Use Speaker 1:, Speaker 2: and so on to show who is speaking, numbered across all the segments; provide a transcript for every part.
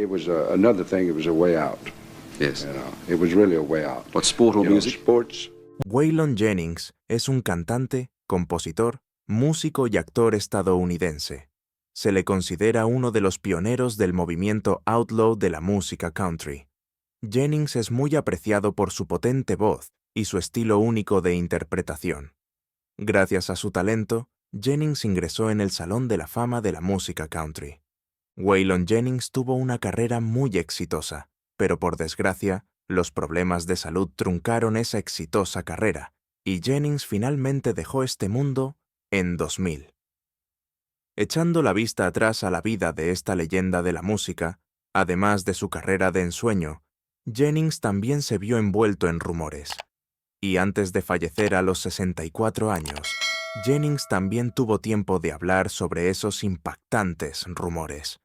Speaker 1: It was another thing. It was a way out.
Speaker 2: Yes.
Speaker 1: You know, it was really a way out.
Speaker 2: What, sport or
Speaker 1: You know,
Speaker 2: music?
Speaker 1: sports.
Speaker 3: Waylon Jennings es un cantante, compositor, músico y actor estadounidense. Se le considera uno de los pioneros del movimiento outlaw de la música country. Jennings es muy apreciado por su potente voz y su estilo único de interpretación. Gracias a su talento, Jennings ingresó en el Salón de la Fama de la música country. Waylon Jennings tuvo una carrera muy exitosa, pero por desgracia, los problemas de salud truncaron esa exitosa carrera, y Jennings finalmente dejó este mundo en 2000. Echando la vista atrás a la vida de esta leyenda de la música, además de su carrera de ensueño, Jennings también se vio envuelto en rumores. Y antes de fallecer a los 64 años, Jennings también tuvo tiempo de hablar sobre esos impactantes rumores.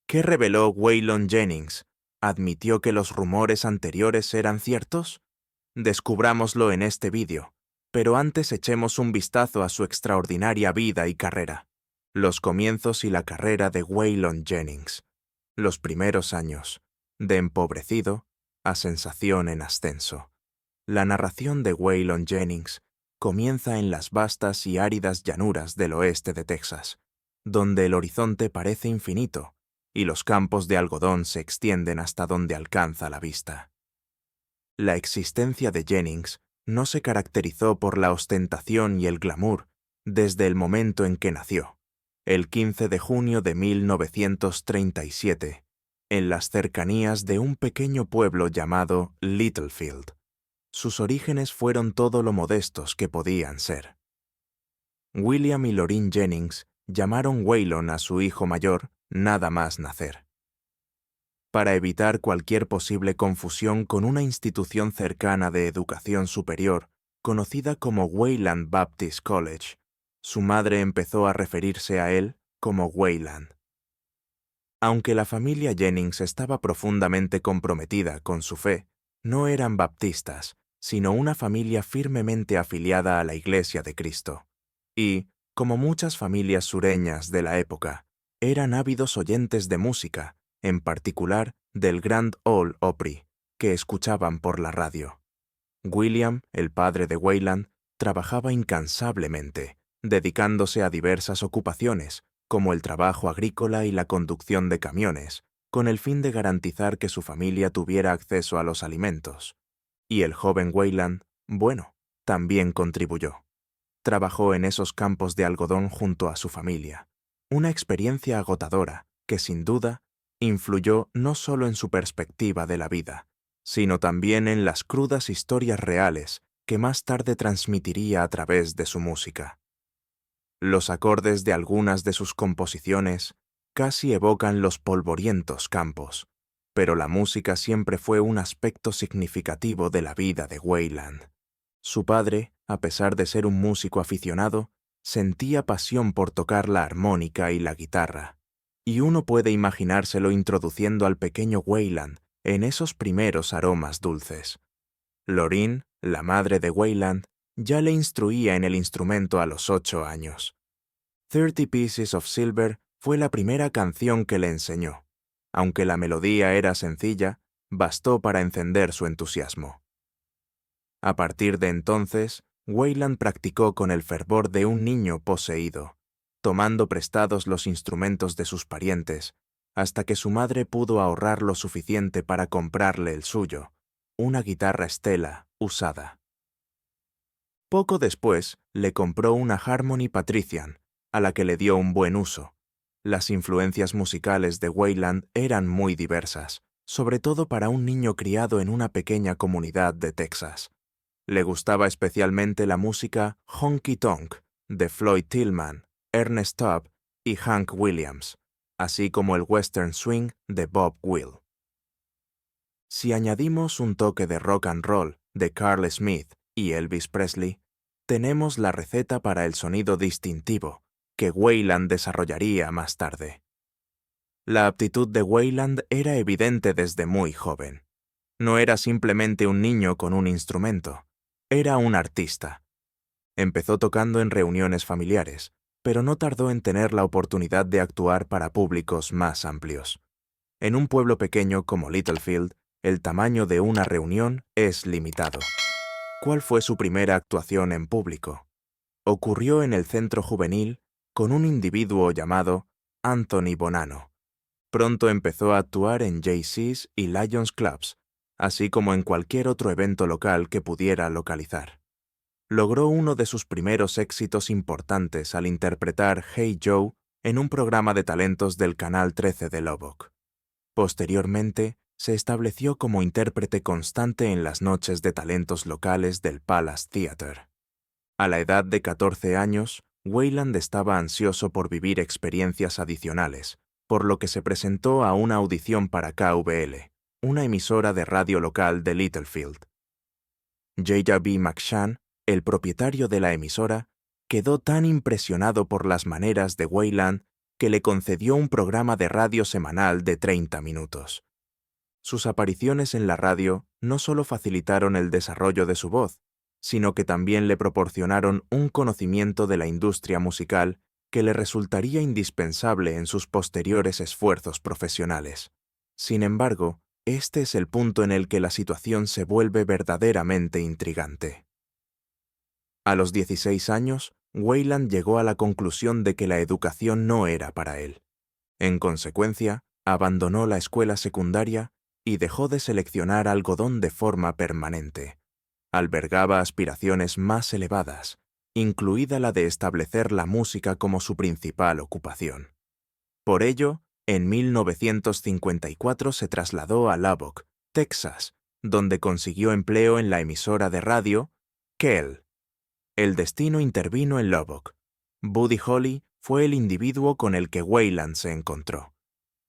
Speaker 3: ¿Qué reveló Waylon Jennings? ¿Admitió que los rumores anteriores eran ciertos? Descubrámoslo en este vídeo, pero antes echemos un vistazo a su extraordinaria vida y carrera. Los comienzos y la carrera de Waylon Jennings. Los primeros años, de empobrecido a sensación en ascenso. La narración de Waylon Jennings comienza en las vastas y áridas llanuras del oeste de Texas, donde el horizonte parece infinito y los campos de algodón se extienden hasta donde alcanza la vista. La existencia de Jennings no se caracterizó por la ostentación y el glamour desde el momento en que nació, el 15 de junio de 1937, en las cercanías de un pequeño pueblo llamado Littlefield. Sus orígenes fueron todo lo modestos que podían ser. William y Lorraine Jennings llamaron Waylon a su hijo mayor nada más nacer. Para evitar cualquier posible confusión con una institución cercana de educación superior, conocida como Wayland Baptist College, su madre empezó a referirse a él como Wayland. Aunque la familia Jennings estaba profundamente comprometida con su fe, no eran baptistas, sino una familia firmemente afiliada a la Iglesia de Cristo. Y, como muchas familias sureñas de la época, eran ávidos oyentes de música, en particular del Grand Ole Opry, que escuchaban por la radio. William, el padre de Wayland, trabajaba incansablemente, dedicándose a diversas ocupaciones, como el trabajo agrícola y la conducción de camiones, con el fin de garantizar que su familia tuviera acceso a los alimentos. Y el joven Wayland, bueno, también contribuyó. Trabajó en esos campos de algodón junto a su familia, una experiencia agotadora que, sin duda, influyó no solo en su perspectiva de la vida, sino también en las crudas historias reales que más tarde transmitiría a través de su música. Los acordes de algunas de sus composiciones casi evocan los polvorientos campos, pero la música siempre fue un aspecto significativo de la vida de Wayland. Su padre, a pesar de ser un músico aficionado, sentía pasión por tocar la armónica y la guitarra, y uno puede imaginárselo introduciendo al pequeño Wayland en esos primeros aromas dulces. Lorraine, la madre de Wayland, ya le instruía en el instrumento a los 8 años. 30 Pieces of Silver fue la primera canción que le enseñó. Aunque la melodía era sencilla, bastó para encender su entusiasmo. A partir de entonces, Wayland practicó con el fervor de un niño poseído, tomando prestados los instrumentos de sus parientes, hasta que su madre pudo ahorrar lo suficiente para comprarle el suyo, una guitarra Stella usada. Poco después, le compró una Harmony Patrician, a la que le dio un buen uso. Las influencias musicales de Wayland eran muy diversas, sobre todo para un niño criado en una pequeña comunidad de Texas. Le gustaba especialmente la música honky tonk de Floyd Tillman, Ernest Tubb y Hank Williams, así como el western swing de Bob Wills. Si añadimos un toque de rock and roll de Carl Smith y Elvis Presley, tenemos la receta para el sonido distintivo que Wayland desarrollaría más tarde. La aptitud de Wayland era evidente desde muy joven. No era simplemente un niño con un instrumento, era un artista. Empezó tocando en reuniones familiares, pero no tardó en tener la oportunidad de actuar para públicos más amplios. En un pueblo pequeño como Littlefield, el tamaño de una reunión es limitado. ¿Cuál fue su primera actuación en público? Ocurrió en el centro juvenil con un individuo llamado Anthony Bonanno. Pronto empezó a actuar en Jay-Z's y Lions Clubs, así como en cualquier otro evento local que pudiera localizar. Logró uno de sus primeros éxitos importantes al interpretar Hey Joe en un programa de talentos del Canal 13 de Lubbock. Posteriormente, se estableció como intérprete constante en las noches de talentos locales del Palace Theatre. A la edad de 14 años, Weiland estaba ansioso por vivir experiencias adicionales, por lo que se presentó a una audición para KVL, una emisora de radio local de Littlefield. J.B. McShann, el propietario de la emisora, quedó tan impresionado por las maneras de Weiland que le concedió un programa de radio semanal de 30 minutos. Sus apariciones en la radio no solo facilitaron el desarrollo de su voz, sino que también le proporcionaron un conocimiento de la industria musical que le resultaría indispensable en sus posteriores esfuerzos profesionales. Sin embargo, este es el punto en el que la situación se vuelve verdaderamente intrigante. A los 16 años, Weiland llegó a la conclusión de que la educación no era para él. En consecuencia, abandonó la escuela secundaria y dejó de seleccionar algodón de forma permanente. Albergaba aspiraciones más elevadas, incluida la de establecer la música como su principal ocupación. Por ello, en 1954 se trasladó a Lubbock, Texas, donde consiguió empleo en la emisora de radio KEEL. El destino intervino en Lubbock. Buddy Holly fue el individuo con el que Weiland se encontró.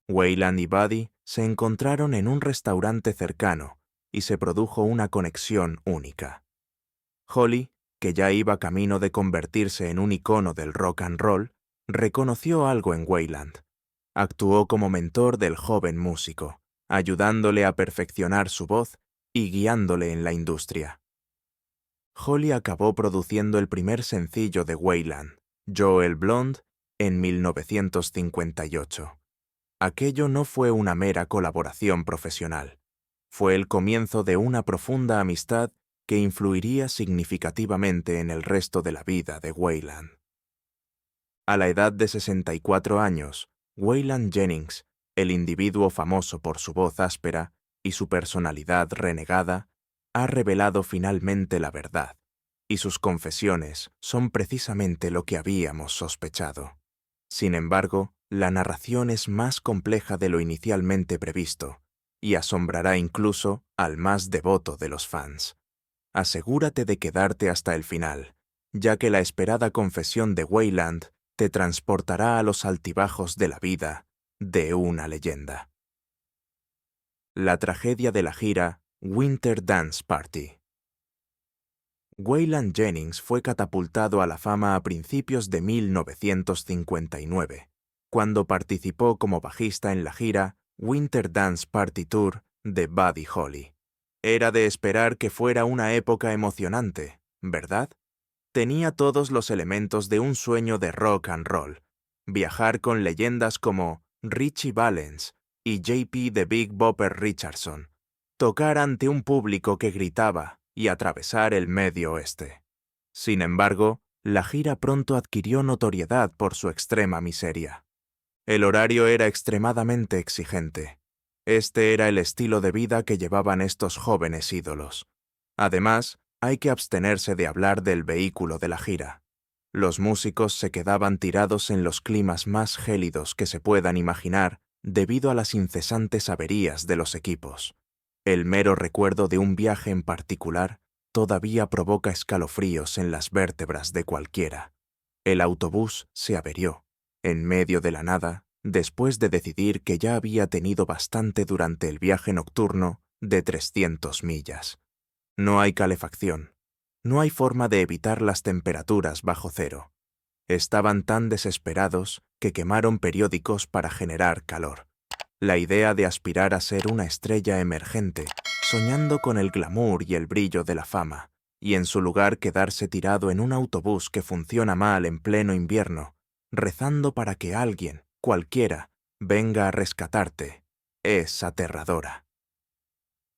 Speaker 3: Weiland y Buddy se encontraron en un restaurante cercano y se produjo una conexión única. Holly, que ya iba camino de convertirse en un icono del rock and roll, reconoció algo en Weiland. Actuó como mentor del joven músico, ayudándole a perfeccionar su voz y guiándole en la industria. Holly acabó produciendo el primer sencillo de Weiland, Joel Blonde, en 1958. Aquello no fue una mera colaboración profesional. Fue el comienzo de una profunda amistad que influiría significativamente en el resto de la vida de Weiland. A la edad de 64 años, Waylon Jennings, el individuo famoso por su voz áspera y su personalidad renegada, ha revelado finalmente la verdad, y sus confesiones son precisamente lo que habíamos sospechado. Sin embargo, la narración es más compleja de lo inicialmente previsto, y asombrará incluso al más devoto de los fans. Asegúrate de quedarte hasta el final, ya que la esperada confesión de Weiland te transportará a los altibajos de la vida de una leyenda. La tragedia de la gira Winter Dance Party. Waylon Jennings fue catapultado a la fama a principios de 1959, cuando participó como bajista en la gira Winter Dance Party Tour de Buddy Holly. Era de esperar que fuera una época emocionante, ¿verdad? Tenía todos los elementos de un sueño de rock and roll. Viajar con leyendas como Ritchie Valens y J.P. The Big Bopper Richardson. Tocar ante un público que gritaba y atravesar el Medio Oeste. Sin embargo, la gira pronto adquirió notoriedad por su extrema miseria. El horario era extremadamente exigente. Este era el estilo de vida que llevaban estos jóvenes ídolos. Además, hay que abstenerse de hablar del vehículo de la gira. Los músicos se quedaban tirados en los climas más gélidos que se puedan imaginar debido a las incesantes averías de los equipos. El mero recuerdo de un viaje en particular todavía provoca escalofríos en las vértebras de cualquiera. El autobús se averió, en medio de la nada, después de decidir que ya había tenido bastante durante el viaje nocturno de 300 millas. No hay calefacción. No hay forma de evitar las temperaturas bajo cero. Estaban tan desesperados que quemaron periódicos para generar calor. La idea de aspirar a ser una estrella emergente, soñando con el glamour y el brillo de la fama, y en su lugar quedarse tirado en un autobús que funciona mal en pleno invierno, rezando para que alguien, cualquiera, venga a rescatarte, es aterradora.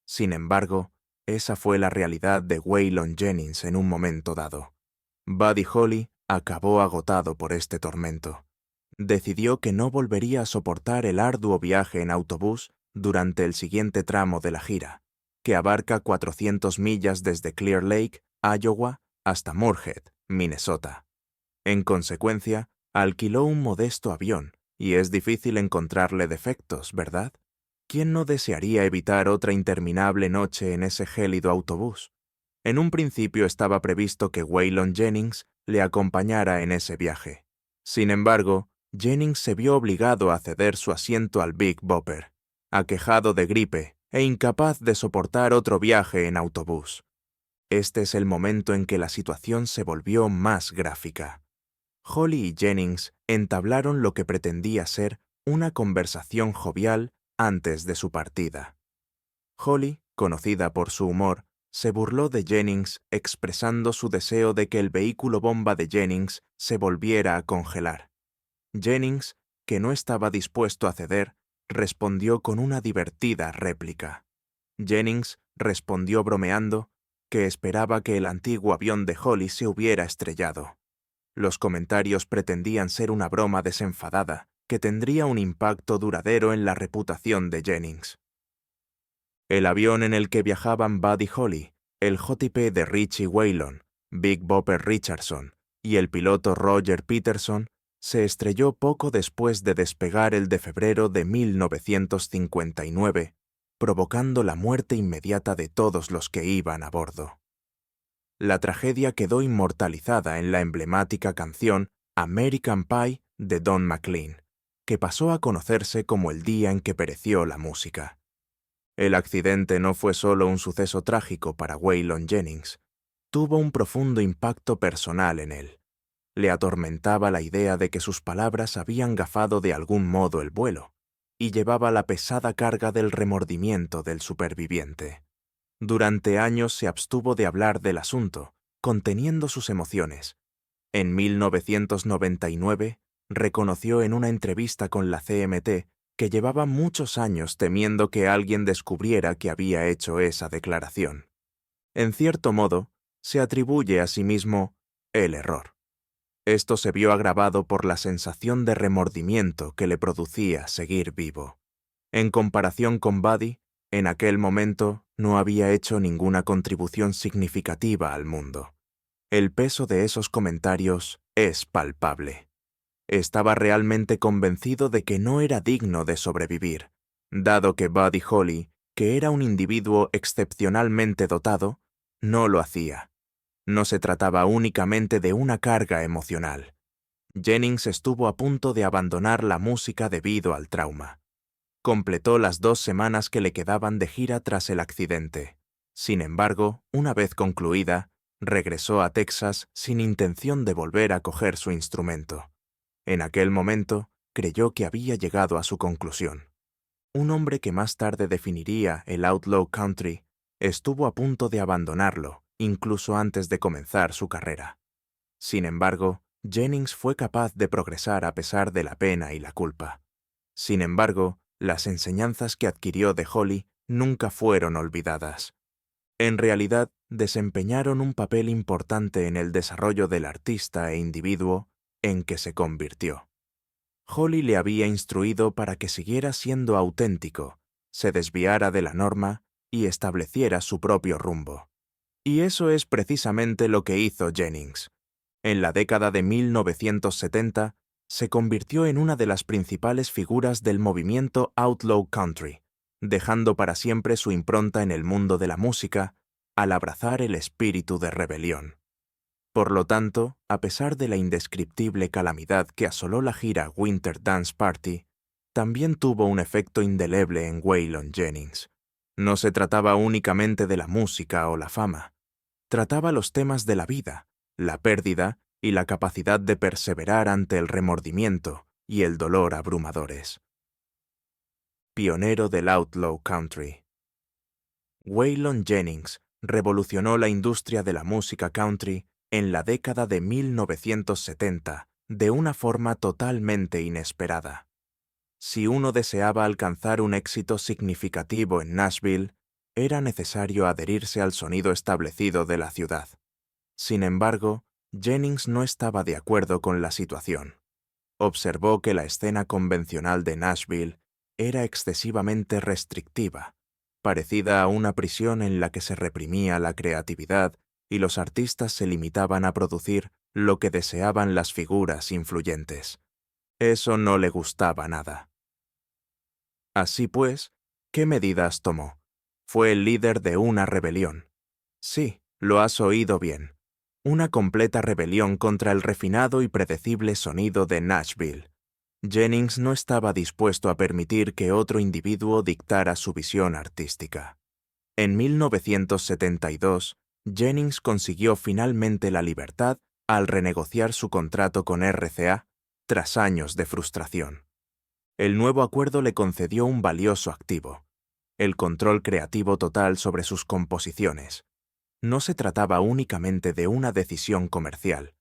Speaker 3: Sin embargo, esa fue la realidad de Waylon Jennings en un momento dado. Buddy Holly acabó agotado por este tormento. Decidió que no volvería a soportar el arduo viaje en autobús durante el siguiente tramo de la gira, que abarca 400 millas desde Clear Lake, Iowa, hasta Moorhead, Minnesota. En consecuencia, alquiló un modesto avión, y es difícil encontrarle defectos, ¿verdad? ¿Quién no desearía evitar otra interminable noche en ese gélido autobús? En un principio estaba previsto que Waylon Jennings le acompañara en ese viaje. Sin embargo, Jennings se vio obligado a ceder su asiento al Big Bopper, aquejado de gripe e incapaz de soportar otro viaje en autobús. Este es el momento en que la situación se volvió más gráfica. Holly y Jennings entablaron lo que pretendía ser una conversación jovial antes de su partida. Holly, conocida por su humor, se burló de Jennings expresando su deseo de que el vehículo bomba de Jennings se volviera a congelar. Jennings, que no estaba dispuesto a ceder, respondió con una divertida réplica. Jennings respondió bromeando que esperaba que el antiguo avión de Holly se hubiera estrellado. Los comentarios pretendían ser una broma desenfadada que tendría un impacto duradero en la reputación de Jennings. El avión en el que viajaban Buddy Holly, el JP de Richie Waylon, Big Bopper Richardson y el piloto Roger Peterson se estrelló poco después de despegar el de febrero de 1959, provocando la muerte inmediata de todos los que iban a bordo. La tragedia quedó inmortalizada en la emblemática canción American Pie de Don McLean, que pasó a conocerse como el día en que pereció la música. El accidente no fue solo un suceso trágico para Waylon Jennings, tuvo un profundo impacto personal en él. Le atormentaba la idea de que sus palabras habían gafado de algún modo el vuelo, y llevaba la pesada carga del remordimiento del superviviente. Durante años se abstuvo de hablar del asunto, conteniendo sus emociones. En 1999, reconoció en una entrevista con la CMT que llevaba muchos años temiendo que alguien descubriera que había hecho esa declaración. En cierto modo, se atribuye a sí mismo el error. Esto se vio agravado por la sensación de remordimiento que le producía seguir vivo. En comparación con Buddy, en aquel momento no había hecho ninguna contribución significativa al mundo. El peso de esos comentarios es palpable. Estaba realmente convencido de que no era digno de sobrevivir, dado que Buddy Holly, que era un individuo excepcionalmente dotado, no lo hacía. No se trataba únicamente de una carga emocional. Jennings estuvo a punto de abandonar la música debido al trauma. Completó las 2 semanas que le quedaban de gira tras el accidente. Sin embargo, una vez concluida, regresó a Texas sin intención de volver a coger su instrumento. En aquel momento, creyó que había llegado a su conclusión. Un hombre que más tarde definiría el outlaw country estuvo a punto de abandonarlo, incluso antes de comenzar su carrera. Sin embargo, Jennings fue capaz de progresar a pesar de la pena y la culpa. Sin embargo, las enseñanzas que adquirió de Holly nunca fueron olvidadas. En realidad, desempeñaron un papel importante en el desarrollo del artista e individuo en que se convirtió. Holly le había instruido para que siguiera siendo auténtico, se desviara de la norma y estableciera su propio rumbo. Y eso es precisamente lo que hizo Jennings. En la década de 1970, se convirtió en una de las principales figuras del movimiento Outlaw Country, dejando para siempre su impronta en el mundo de la música al abrazar el espíritu de rebelión. Por lo tanto, a pesar de la indescriptible calamidad que asoló la gira Winter Dance Party, también tuvo un efecto indeleble en Waylon Jennings. No se trataba únicamente de la música o la fama. Trataba los temas de la vida, la pérdida y la capacidad de perseverar ante el remordimiento y el dolor abrumadores. Pionero del Outlaw Country. Waylon Jennings revolucionó la industria de la música country en la década de 1970 de una forma totalmente inesperada. Si uno deseaba alcanzar un éxito significativo en Nashville, era necesario adherirse al sonido establecido de la ciudad. Sin embargo, Jennings no estaba de acuerdo con la situación. Observó que la escena convencional de Nashville era excesivamente restrictiva, parecida a una prisión en la que se reprimía la creatividad y los artistas se limitaban a producir lo que deseaban las figuras influyentes. Eso no le gustaba nada. Así pues, ¿qué medidas tomó? Fue el líder de una rebelión. Sí, lo has oído bien. Una completa rebelión contra el refinado y predecible sonido de Nashville. Jennings no estaba dispuesto a permitir que otro individuo dictara su visión artística. En 1972, Jennings consiguió finalmente la libertad al renegociar su contrato con RCA tras años de frustración. El nuevo acuerdo le concedió un valioso activo: el control creativo total sobre sus composiciones. No se trataba únicamente de una decisión comercial.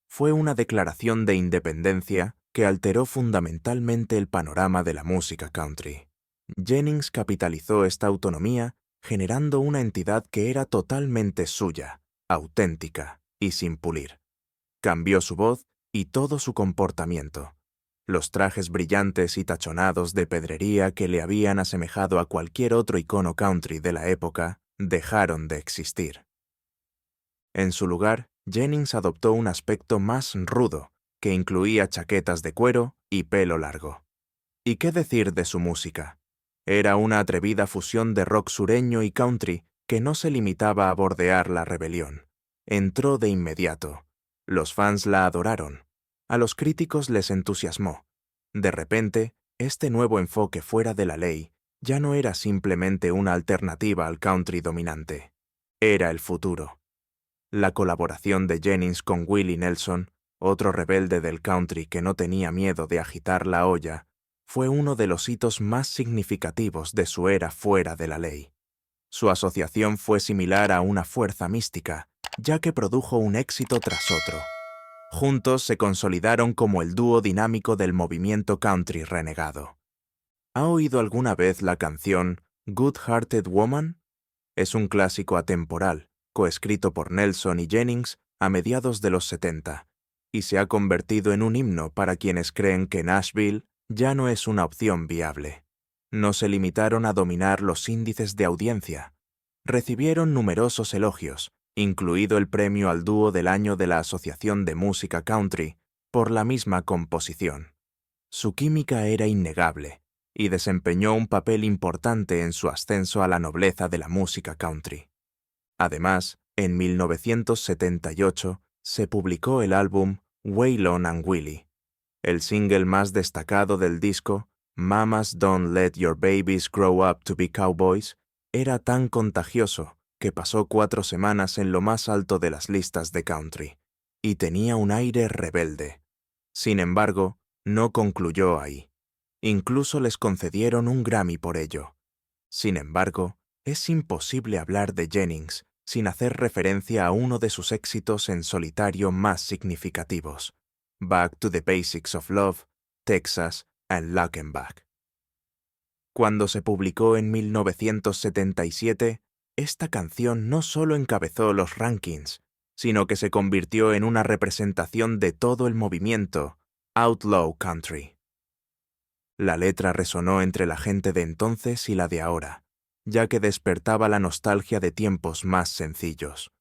Speaker 3: Fue una declaración de independencia que alteró fundamentalmente el panorama de la música country. Jennings capitalizó esta autonomía generando una entidad que era totalmente suya, auténtica y sin pulir. Cambió su voz y todo su comportamiento. Los trajes brillantes y tachonados de pedrería que le habían asemejado a cualquier otro icono country de la época dejaron de existir. En su lugar, Jennings adoptó un aspecto más rudo, que incluía chaquetas de cuero y pelo largo. ¿Y qué decir de su música? Era una atrevida fusión de rock sureño y country que no se limitaba a bordear la rebelión. Entró de inmediato. Los fans la adoraron. A los críticos les entusiasmó. De repente, este nuevo enfoque fuera de la ley ya no era simplemente una alternativa al country dominante. Era el futuro. La colaboración de Jennings con Willie Nelson, otro rebelde del country que no tenía miedo de agitar la olla, fue uno de los hitos más significativos de su era fuera de la ley. Su asociación fue similar a una fuerza mística, ya que produjo un éxito tras otro. Juntos se consolidaron como el dúo dinámico del movimiento country renegado. ¿Ha oído alguna vez la canción Good Hearted Woman? Es un clásico atemporal, coescrito por Nelson y Jennings a mediados de los 70, y se ha convertido en un himno para quienes creen que Nashville ya no es una opción viable. No se limitaron a dominar los índices de audiencia. Recibieron numerosos elogios, incluido el premio al dúo del año de la Asociación de Música Country, por la misma composición. Su química era innegable, y desempeñó un papel importante en su ascenso a la nobleza de la música country. Además, en 1978 se publicó el álbum Waylon and Willie. El single más destacado del disco, Mamas Don't Let Your Babies Grow Up to Be Cowboys, era tan contagioso que pasó 4 semanas en lo más alto de las listas de country, y tenía un aire rebelde. Sin embargo, no concluyó ahí. Incluso les concedieron un Grammy por ello. Sin embargo, es imposible hablar de Jennings sin hacer referencia a uno de sus éxitos en solitario más significativos: Back to the Basics of Love, Texas and Lackenbach. Cuando se publicó en 1977, esta canción no solo encabezó los rankings, sino que se convirtió en una representación de todo el movimiento Outlaw Country. La letra resonó entre la gente de entonces y la de ahora, ya que despertaba la nostalgia de tiempos más sencillos.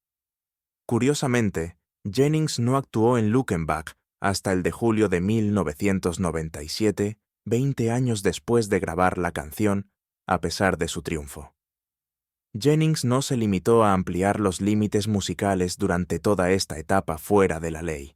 Speaker 3: Curiosamente, Jennings no actuó en Luckenbach hasta el de julio de 1997, 20 años después de grabar la canción, a pesar de su triunfo. Jennings no se limitó a ampliar los límites musicales durante toda esta etapa fuera de la ley.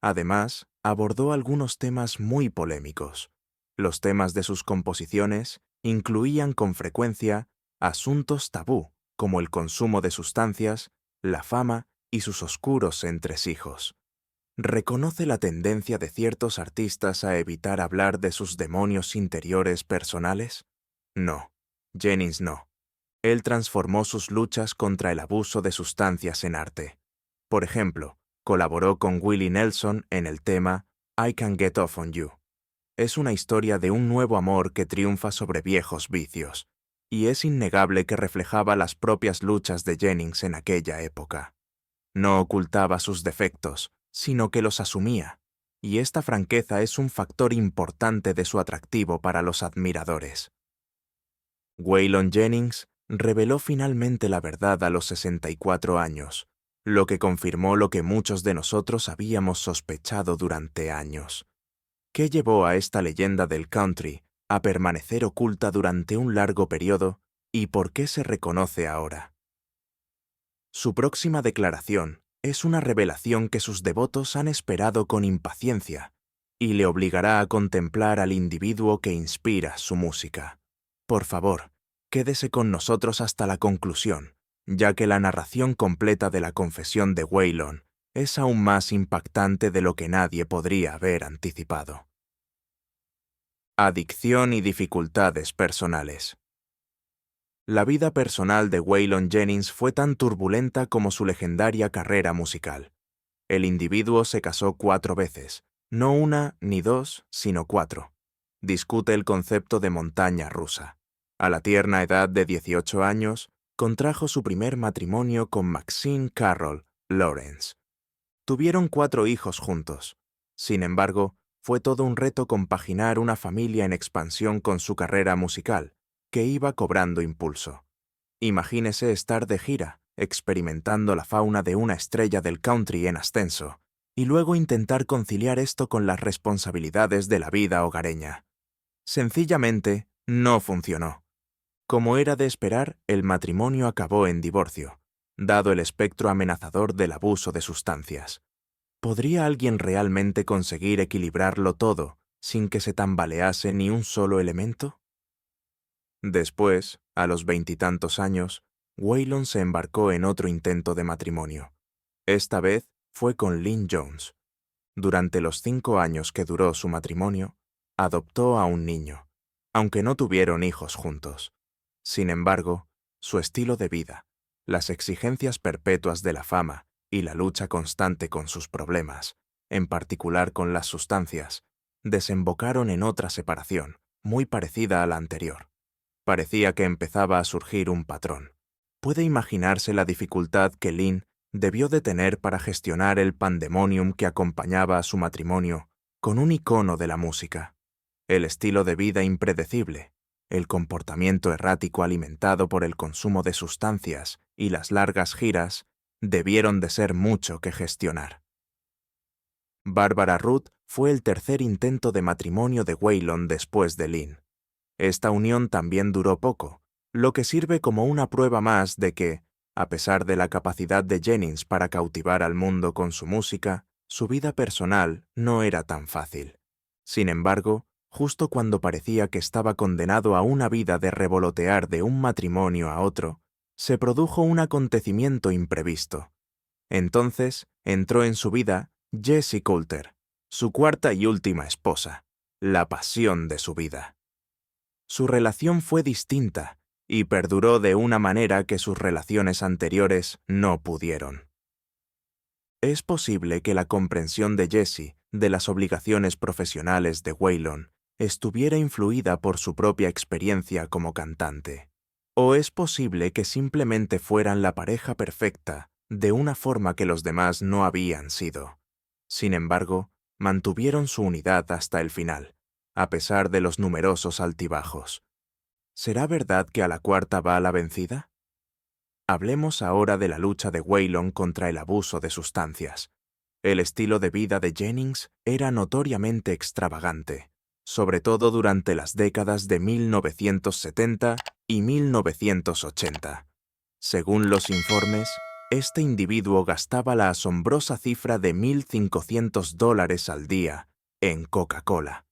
Speaker 3: Además, abordó algunos temas muy polémicos. Los temas de sus composiciones incluían con frecuencia asuntos tabú, como el consumo de sustancias, la fama y sus oscuros entresijos. ¿Reconoce la tendencia de ciertos artistas a evitar hablar de sus demonios interiores personales? No, Jennings no. Él transformó sus luchas contra el abuso de sustancias en arte. Por ejemplo, colaboró con Willie Nelson en el tema I Can Get Off on You. es una historia de un nuevo amor que triunfa sobre viejos vicios, y es innegable que reflejaba las propias luchas de Jennings en aquella época. No ocultaba sus defectos, sino que los asumía, y esta franqueza es un factor importante de su atractivo para los admiradores. Waylon Jennings reveló finalmente la verdad a los 64 años, lo que confirmó lo que muchos de nosotros habíamos sospechado durante años. ¿Qué llevó a esta leyenda del country a permanecer oculta durante un largo periodo y por qué se reconoce ahora? Su próxima declaración es una revelación que sus devotos han esperado con impaciencia y le obligará a contemplar al individuo que inspira su música. Por favor, quédese con nosotros hasta la conclusión, ya que la narración completa de la confesión de Waylon es aún más impactante de lo que nadie podría haber anticipado. Adicción y dificultades personales. La vida personal de Waylon Jennings fue tan turbulenta como su legendaria carrera musical. El individuo se casó 4 veces, no una ni 2, sino 4. Discute el concepto de montaña rusa. A la tierna edad de 18 años, contrajo su primer matrimonio con Maxine Carroll Lawrence. Tuvieron 4 hijos juntos. Sin embargo, fue todo un reto compaginar una familia en expansión con su carrera musical, que iba cobrando impulso. Imagínese estar de gira, experimentando la fauna de una estrella del country en ascenso, y luego intentar conciliar esto con las responsabilidades de la vida hogareña. Sencillamente, no funcionó. Como era de esperar, el matrimonio acabó en divorcio, dado el espectro amenazador del abuso de sustancias. ¿Podría alguien realmente conseguir equilibrarlo todo sin que se tambalease ni un solo elemento? Después, a los 20 y tantos años, Waylon se embarcó en otro intento de matrimonio. Esta vez fue con Lynn Jones. Durante los 5 años que duró su matrimonio, adoptó a un niño, aunque no tuvieron hijos juntos. Sin embargo, su estilo de vida, las exigencias perpetuas de la fama y la lucha constante con sus problemas, en particular con las sustancias, desembocaron en otra separación, muy parecida a la anterior. Parecía que empezaba a surgir un patrón. Puede imaginarse la dificultad que Lynn debió de tener para gestionar el pandemonium que acompañaba a su matrimonio con un icono de la música. El estilo de vida impredecible, el comportamiento errático alimentado por el consumo de sustancias y las largas giras debieron de ser mucho que gestionar. Barbara Ruth fue el tercer intento de matrimonio de Waylon después de Lynn. Esta unión también duró poco, lo que sirve como una prueba más de que, a pesar de la capacidad de Jennings para cautivar al mundo con su música, su vida personal no era tan fácil. Sin embargo, justo cuando parecía que estaba condenado a una vida de revolotear de un matrimonio a otro, se produjo un acontecimiento imprevisto. Entonces entró en su vida Jessie Coulter, su cuarta y última esposa, la pasión de su vida. Su relación fue distinta y perduró de una manera que sus relaciones anteriores no pudieron. Es posible que la comprensión de Jessie de las obligaciones profesionales de Waylon estuviera influida por su propia experiencia como cantante. O es posible que simplemente fueran la pareja perfecta de una forma que los demás no habían sido. Sin embargo, mantuvieron su unidad hasta el final, a pesar de los numerosos altibajos. ¿Será verdad que a la cuarta va la vencida? Hablemos ahora de la lucha de Waylon contra el abuso de sustancias. El estilo de vida de Jennings era notoriamente extravagante, sobre todo durante las décadas de 1970 y 1980. Según los informes, este individuo gastaba la asombrosa cifra de $1,500 al día en Coca-Cola.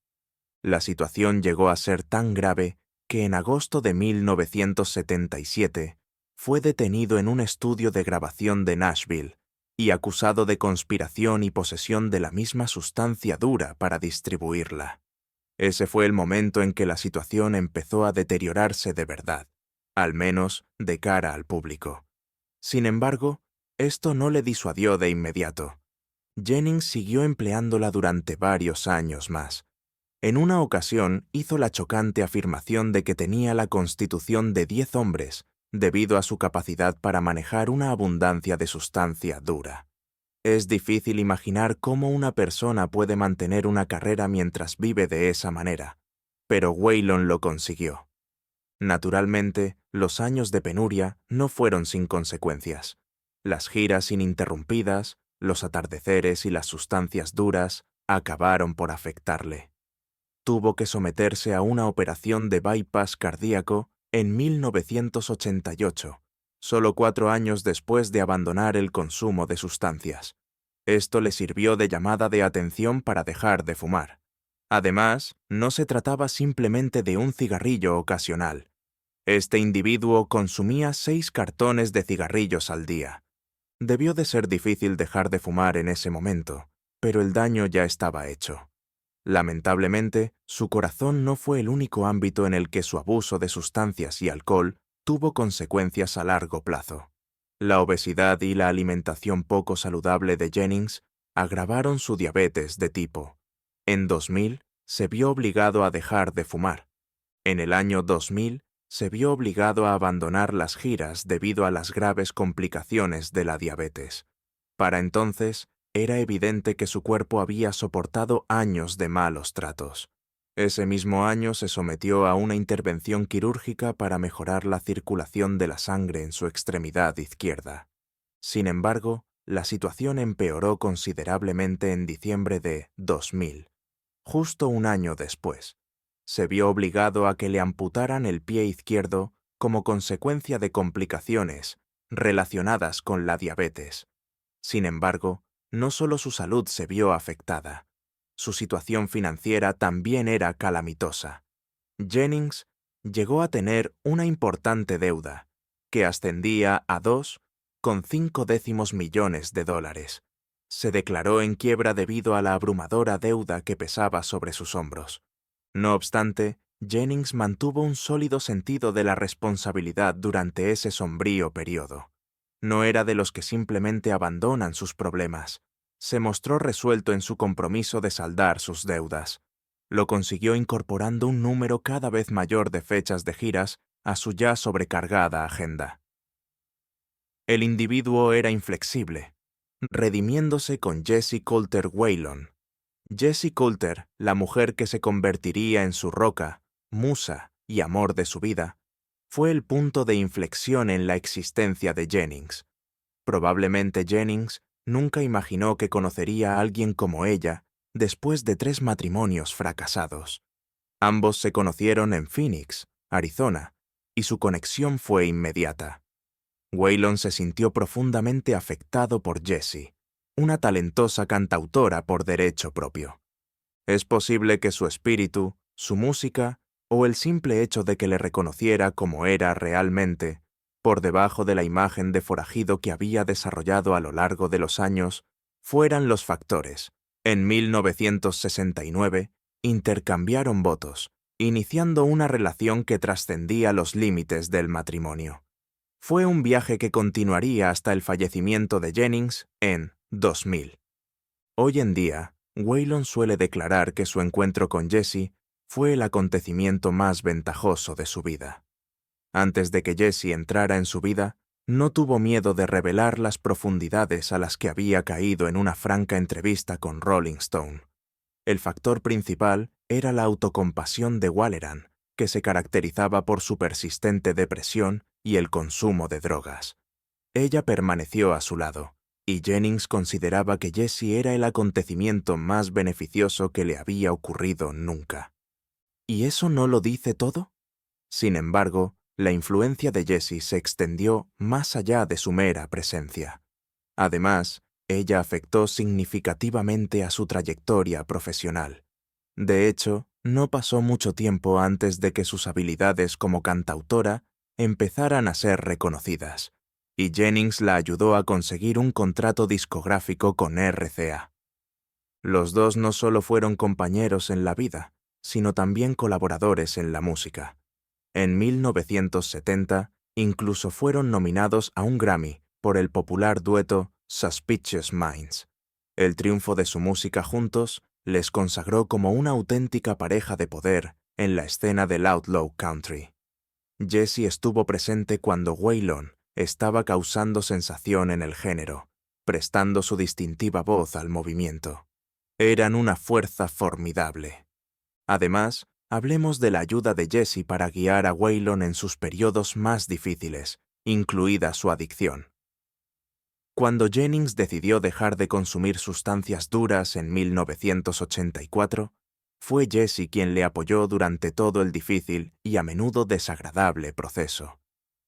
Speaker 3: La situación llegó a ser tan grave que en agosto de 1977 fue detenido en un estudio de grabación de Nashville y acusado de conspiración y posesión de la misma sustancia dura para distribuirla. Ese fue el momento en que la situación empezó a deteriorarse de verdad, al menos de cara al público. Sin embargo, esto no le disuadió de inmediato. Jennings siguió empleándola durante varios años más. En una ocasión hizo la chocante afirmación de que tenía la constitución de 10 hombres debido a su capacidad para manejar una abundancia de sustancia dura. Es difícil imaginar cómo una persona puede mantener una carrera mientras vive de esa manera, pero Waylon lo consiguió. Naturalmente, los años de penuria no fueron sin consecuencias. Las giras ininterrumpidas, los atardeceres y las sustancias duras acabaron por afectarle. Tuvo que someterse a una operación de bypass cardíaco en 1988, solo 4 años después de abandonar el consumo de sustancias. Esto le sirvió de llamada de atención para dejar de fumar. Además, no se trataba simplemente de un cigarrillo ocasional. Este individuo consumía 6 cartones de cigarrillos al día. Debió de ser difícil dejar de fumar en ese momento, pero el daño ya estaba hecho. Lamentablemente, su corazón no fue el único ámbito en el que su abuso de sustancias y alcohol tuvo consecuencias a largo plazo. La obesidad y la alimentación poco saludable de Jennings agravaron su diabetes de tipo. En 2000, se vio obligado a dejar de fumar. En el año 2000, se vio obligado a abandonar las giras debido a las graves complicaciones de la diabetes. Para entonces, era evidente que su cuerpo había soportado años de malos tratos. Ese mismo año se sometió a una intervención quirúrgica para mejorar la circulación de la sangre en su extremidad izquierda. Sin embargo, la situación empeoró considerablemente en diciembre de 2000, justo un año después. Se vio obligado a que le amputaran el pie izquierdo como consecuencia de complicaciones relacionadas con la diabetes. Sin embargo, no solo su salud se vio afectada, su situación financiera también era calamitosa. Jennings llegó a tener una importante deuda, que ascendía a $2,5 millones. Se declaró en quiebra debido a la abrumadora deuda que pesaba sobre sus hombros. No obstante, Jennings mantuvo un sólido sentido de la responsabilidad durante ese sombrío periodo. No era de los que simplemente abandonan sus problemas. Se mostró resuelto en su compromiso de saldar sus deudas. Lo consiguió incorporando un número cada vez mayor de fechas de giras a su ya sobrecargada agenda. El individuo era inflexible, redimiéndose con Jessie Coulter Waylon. Jessie Coulter, la mujer que se convertiría en su roca, musa y amor de su vida, fue el punto de inflexión en la existencia de Jennings. Probablemente Jennings nunca imaginó que conocería a alguien como ella después de 3 matrimonios fracasados. Ambos se conocieron en Phoenix, Arizona, y su conexión fue inmediata. Waylon se sintió profundamente afectado por Jessie, una talentosa cantautora por derecho propio. Es posible que su espíritu, su música o el simple hecho de que le reconociera como era realmente, por debajo de la imagen de forajido que había desarrollado a lo largo de los años, fueran los factores. En 1969, intercambiaron votos, iniciando una relación que trascendía los límites del matrimonio. Fue un viaje que continuaría hasta el fallecimiento de Jennings en 2000. Hoy en día, Waylon suele declarar que su encuentro con Jessie fue el acontecimiento más ventajoso de su vida. Antes de que Jessie entrara en su vida, no tuvo miedo de revelar las profundidades a las que había caído en una franca entrevista con Rolling Stone. El factor principal era la autocompasión de Walleran, que se caracterizaba por su persistente depresión y el consumo de drogas. Ella permaneció a su lado, y Jennings consideraba que Jessie era el acontecimiento más beneficioso que le había ocurrido nunca. ¿Y eso no lo dice todo? Sin embargo, la influencia de Jessie se extendió más allá de su mera presencia. Además, ella afectó significativamente a su trayectoria profesional. De hecho, no pasó mucho tiempo antes de que sus habilidades como cantautora empezaran a ser reconocidas, y Jennings la ayudó a conseguir un contrato discográfico con RCA. Los dos no solo fueron compañeros en la vida, sino también colaboradores en la música. En 1970, incluso fueron nominados a un Grammy por el popular dueto Suspicious Minds. El triunfo de su música juntos les consagró como una auténtica pareja de poder en la escena del outlaw country. Jesse estuvo presente cuando Waylon estaba causando sensación en el género, prestando su distintiva voz al movimiento. Eran una fuerza formidable. Además, hablemos de la ayuda de Jesse para guiar a Waylon en sus periodos más difíciles, incluida su adicción. Cuando Jennings decidió dejar de consumir sustancias duras en 1984, fue Jesse quien le apoyó durante todo el difícil y a menudo desagradable proceso.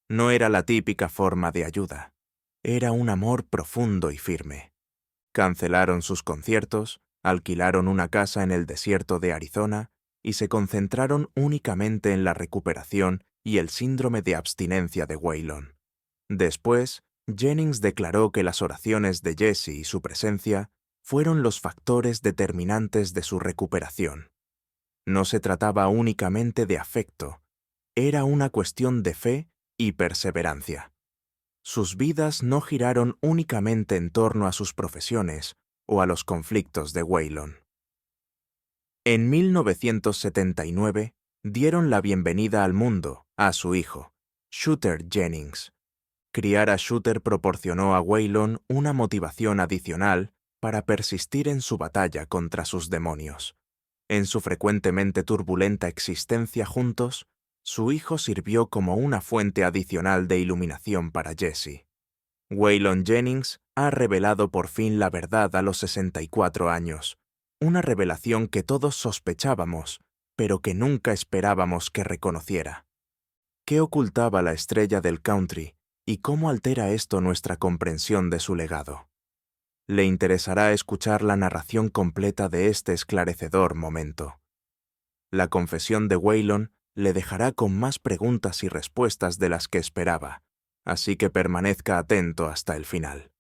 Speaker 3: No era la típica forma de ayuda, era un amor profundo y firme. Cancelaron sus conciertos, alquilaron una casa en el desierto de Arizona y se concentraron únicamente en la recuperación y el síndrome de abstinencia de Waylon. Después, Jennings declaró que las oraciones de Jesse y su presencia fueron los factores determinantes de su recuperación. No se trataba únicamente de afecto, era una cuestión de fe y perseverancia. Sus vidas no giraron únicamente en torno a sus profesiones o a los conflictos de Waylon. En 1979, dieron la bienvenida al mundo a su hijo, Shooter Jennings. Criar a Shooter proporcionó a Waylon una motivación adicional para persistir en su batalla contra sus demonios. En su frecuentemente turbulenta existencia juntos, su hijo sirvió como una fuente adicional de iluminación para Jesse. Waylon Jennings ha revelado por fin la verdad a los 64 años, una revelación que todos sospechábamos, pero que nunca esperábamos que reconociera. ¿Qué ocultaba la estrella del country y cómo altera esto nuestra comprensión de su legado? Le interesará escuchar la narración completa de este esclarecedor momento. La confesión de Waylon le dejará con más preguntas y respuestas de las que esperaba, así que permanezca atento hasta el final.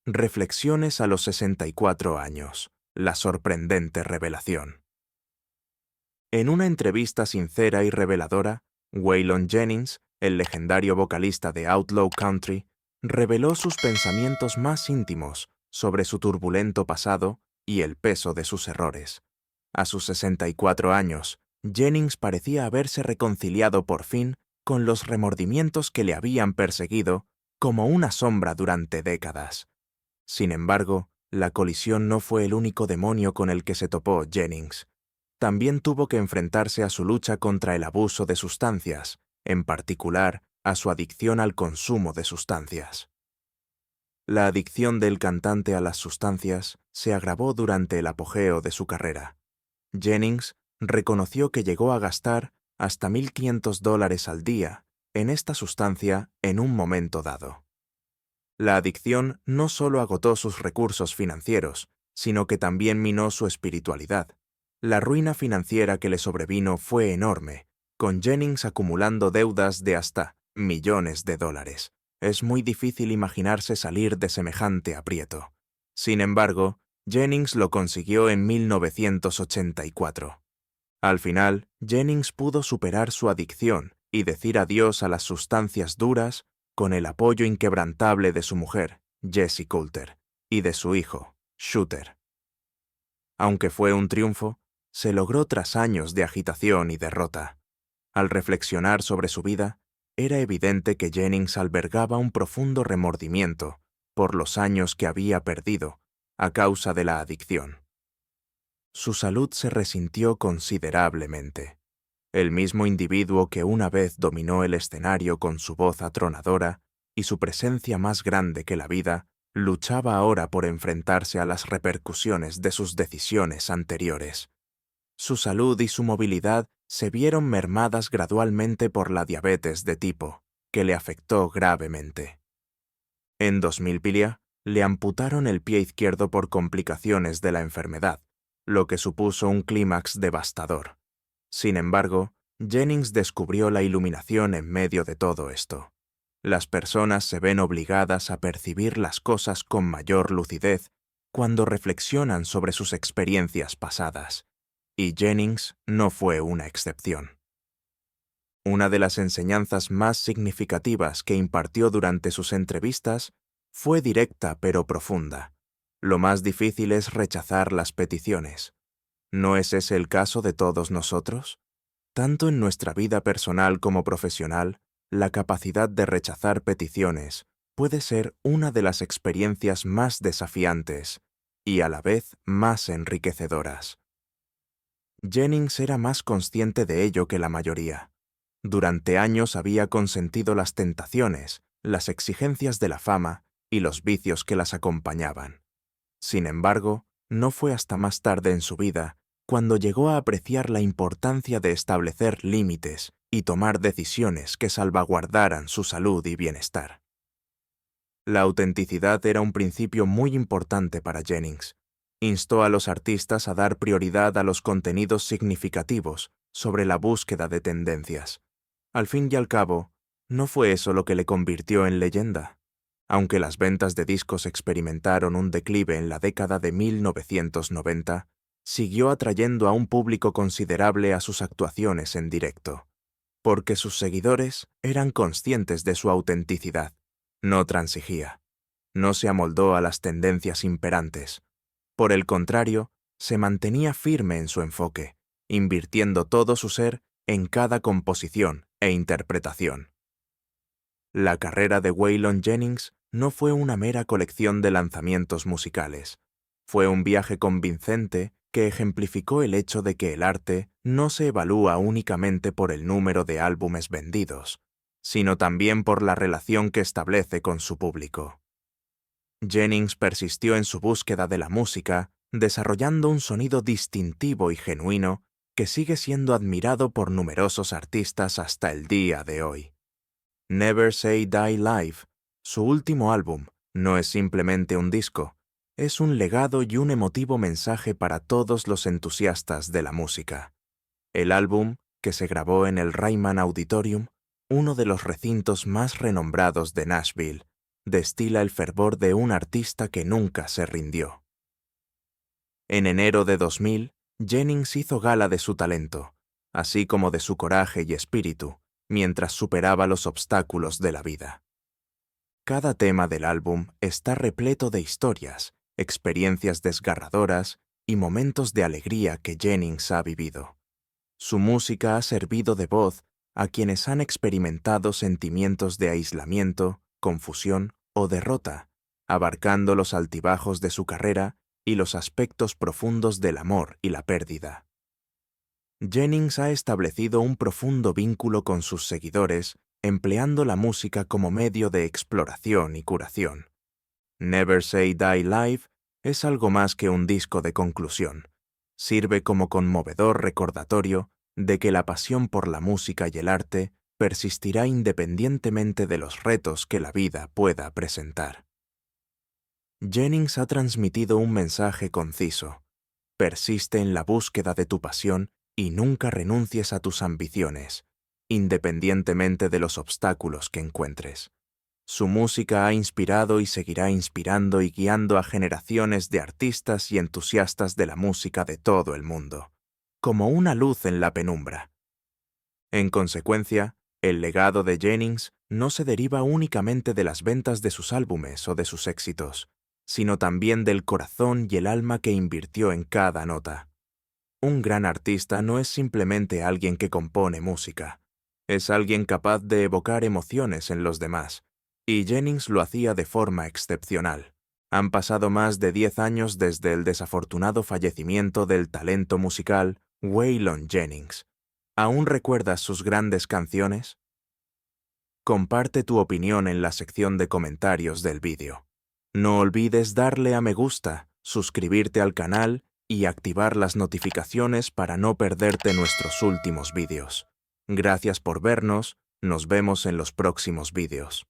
Speaker 3: Reflexiones a los 64 años. La sorprendente revelación. En una entrevista sincera y reveladora, Waylon Jennings, el legendario vocalista de Outlaw Country, reveló sus pensamientos más íntimos sobre su turbulento pasado y el peso de sus errores. A sus 64 años, Jennings parecía haberse reconciliado por fin con los remordimientos que le habían perseguido como una sombra durante décadas. Sin embargo, la colisión no fue el único demonio con el que se topó Jennings. También tuvo que enfrentarse a su lucha contra el abuso de sustancias, en particular a su adicción al consumo de sustancias. La adicción del cantante a las sustancias se agravó durante el apogeo de su carrera. Jennings reconoció que llegó a gastar hasta $1,500 al día en esta sustancia en un momento dado. La adicción no solo agotó sus recursos financieros, sino que también minó su espiritualidad. La ruina financiera que le sobrevino fue enorme, con Jennings acumulando deudas de hasta millones de dólares. Es muy difícil imaginarse salir de semejante aprieto. Sin embargo, Jennings lo consiguió en 1984. Al final, Jennings pudo superar su adicción y decir adiós a las sustancias duras con el apoyo inquebrantable de su mujer, Jessie Coulter, y de su hijo, Shooter. Aunque fue un triunfo, se logró tras años de agitación y derrota. Al reflexionar sobre su vida, era evidente que Jennings albergaba un profundo remordimiento por los años que había perdido a causa de la adicción. Su salud se resintió considerablemente. El mismo individuo que una vez dominó el escenario con su voz atronadora y su presencia más grande que la vida, luchaba ahora por enfrentarse a las repercusiones de sus decisiones anteriores. Su salud y su movilidad se vieron mermadas gradualmente por la diabetes de tipo, que le afectó gravemente. En 2000 le amputaron el pie izquierdo por complicaciones de la enfermedad, lo que supuso un clímax devastador. Sin embargo, Jennings descubrió la iluminación en medio de todo esto. Las personas se ven obligadas a percibir las cosas con mayor lucidez cuando reflexionan sobre sus experiencias pasadas, y Jennings no fue una excepción. Una de las enseñanzas más significativas que impartió durante sus entrevistas fue directa pero profunda. Lo más difícil es rechazar las peticiones. ¿No es ese el caso de todos nosotros? Tanto en nuestra vida personal como profesional, la capacidad de rechazar peticiones puede ser una de las experiencias más desafiantes y a la vez más enriquecedoras. Jennings era más consciente de ello que la mayoría. Durante años había consentido las tentaciones, las exigencias de la fama y los vicios que las acompañaban. Sin embargo, no fue hasta más tarde en su vida cuando llegó a apreciar la importancia de establecer límites y tomar decisiones que salvaguardaran su salud y bienestar. La autenticidad era un principio muy importante para Jennings. Instó a los artistas a dar prioridad a los contenidos significativos sobre la búsqueda de tendencias. Al fin y al cabo, no fue eso lo que le convirtió en leyenda. Aunque las ventas de discos experimentaron un declive en la década de 1990, siguió atrayendo a un público considerable a sus actuaciones en directo, porque sus seguidores eran conscientes de su autenticidad. No transigía, no se amoldó a las tendencias imperantes. Por el contrario, se mantenía firme en su enfoque, invirtiendo todo su ser en cada composición e interpretación. La carrera de Waylon Jennings no fue una mera colección de lanzamientos musicales. Fue un viaje convincente que ejemplificó el hecho de que el arte no se evalúa únicamente por el número de álbumes vendidos, sino también por la relación que establece con su público. Jennings persistió en su búsqueda de la música, desarrollando un sonido distintivo y genuino que sigue siendo admirado por numerosos artistas hasta el día de hoy. Never Say Die Live, su último álbum, no es simplemente un disco, es un legado y un emotivo mensaje para todos los entusiastas de la música. El álbum, que se grabó en el Ryman Auditorium, uno de los recintos más renombrados de Nashville, destila el fervor de un artista que nunca se rindió. En enero de 2000, Jennings hizo gala de su talento, así como de su coraje y espíritu, mientras superaba los obstáculos de la vida. Cada tema del álbum está repleto de historias, experiencias desgarradoras y momentos de alegría que Jennings ha vivido. Su música ha servido de voz a quienes han experimentado sentimientos de aislamiento, confusión o derrota, abarcando los altibajos de su carrera y los aspectos profundos del amor y la pérdida. Jennings ha establecido un profundo vínculo con sus seguidores, empleando la música como medio de exploración y curación. Never Say Die Live es algo más que un disco de conclusión. Sirve como conmovedor recordatorio de que la pasión por la música y el arte persistirá independientemente de los retos que la vida pueda presentar. Jennings ha transmitido un mensaje conciso. Persiste en la búsqueda de tu pasión y nunca renuncies a tus ambiciones, independientemente de los obstáculos que encuentres. Su música ha inspirado y seguirá inspirando y guiando a generaciones de artistas y entusiastas de la música de todo el mundo, como una luz en la penumbra. En consecuencia, el legado de Jennings no se deriva únicamente de las ventas de sus álbumes o de sus éxitos, sino también del corazón y el alma que invirtió en cada nota. Un gran artista no es simplemente alguien que compone música, es alguien capaz de evocar emociones en los demás, y Jennings lo hacía de forma excepcional. Han pasado más de 10 años desde el desafortunado fallecimiento del talento musical Waylon Jennings. ¿Aún recuerdas sus grandes canciones? Comparte tu opinión en la sección de comentarios del vídeo. No olvides darle a me gusta, suscribirte al canal y activar las notificaciones para no perderte nuestros últimos vídeos. Gracias por vernos, nos vemos en los próximos vídeos.